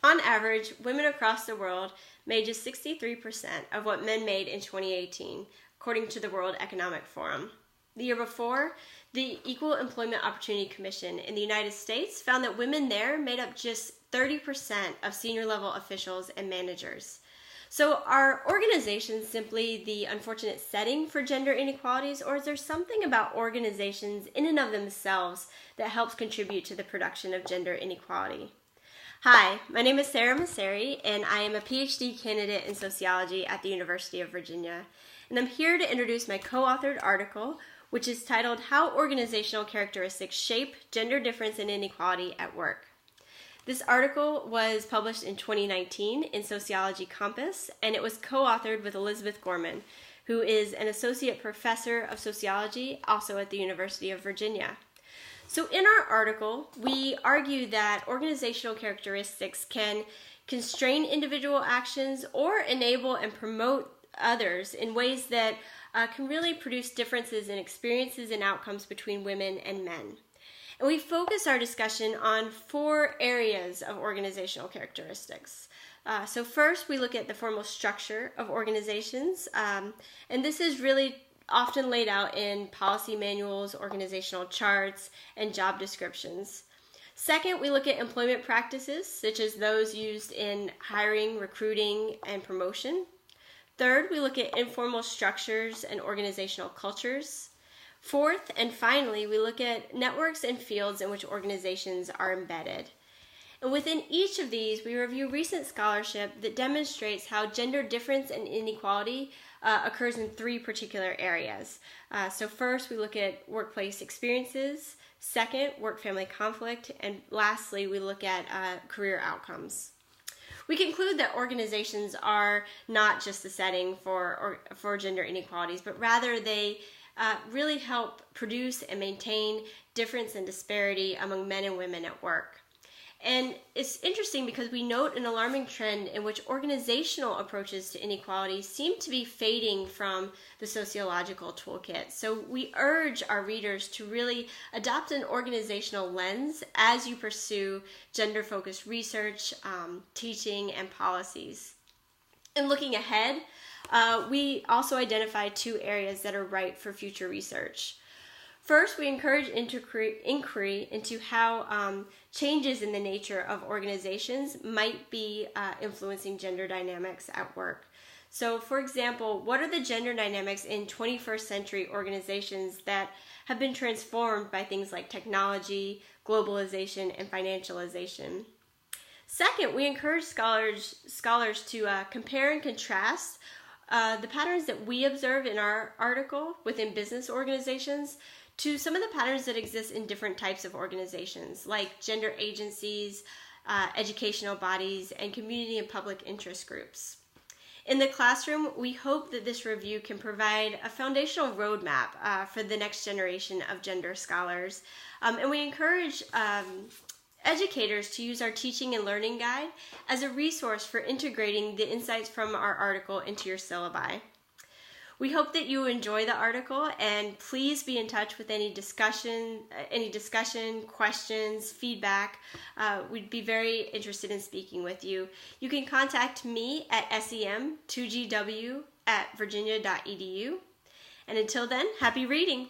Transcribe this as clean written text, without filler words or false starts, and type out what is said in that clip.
On average, women across the world made just 63% of what men made in 2018, according to the World Economic Forum. The year before, the Equal Employment Opportunity Commission in the United States found that women there made up just 30% of senior level officials and managers. So are organizations simply the unfortunate setting for gender inequalities, or is there something about organizations in and of themselves that helps contribute to the production of gender inequality? Hi, my name is Sarah Mosseri, and I am a PhD candidate in sociology at the University of Virginia. And I'm here to introduce my co-authored article, which is titled How Organizational Characteristics Shape Gender Difference and Inequality at Work. This article was published in 2019 in Sociology Compass, and it was co-authored with Elizabeth Gorman, who is an associate professor of sociology also at the University of Virginia. So in our article, we argue that organizational characteristics can constrain individual actions or enable and promote others in ways that can really produce differences in experiences and outcomes between women and men. And we focus our discussion on 4 areas of organizational characteristics. So first, we look at the formal structure of organizations, and this is really often laid out in policy manuals, organizational charts, and job descriptions. Second, we look at employment practices, such as those used in hiring, recruiting, and promotion. Third, we look at informal structures and organizational cultures. Fourth, and finally, we look at networks and fields in which organizations are embedded. And within each of these, we review recent scholarship that demonstrates how gender difference and inequality occurs in 3 particular areas. So first, we look at workplace experiences. Second, work-family conflict. And lastly, we look at career outcomes. We conclude that organizations are not just the setting for gender inequalities, but rather they really help produce and maintain difference and disparity among men and women at work. And it's interesting because we note an alarming trend in which organizational approaches to inequality seem to be fading from the sociological toolkit. So we urge our readers to really adopt an organizational lens as you pursue gender-focused research, teaching, and policies. And looking ahead, we also identify 2 areas that are ripe for future research. First, we encourage inquiry into how changes in the nature of organizations might be influencing gender dynamics at work. So, for example, what are the gender dynamics in 21st century organizations that have been transformed by things like technology, globalization, and financialization? Second, we encourage scholars to compare and contrast the patterns that we observe in our article within business organizations to some of the patterns that exist in different types of organizations, like gender agencies, educational bodies, and community and public interest groups. In the classroom, we hope that this review can provide a foundational roadmap for the next generation of gender scholars, and we encourage educators to use our teaching and learning guide as a resource for integrating the insights from our article into your syllabi. We hope that you enjoy the article, and please be in touch with any discussion, questions, feedback. We'd be very interested in speaking with you. You can contact me at sem2gw@virginia.edu. And until then, happy reading!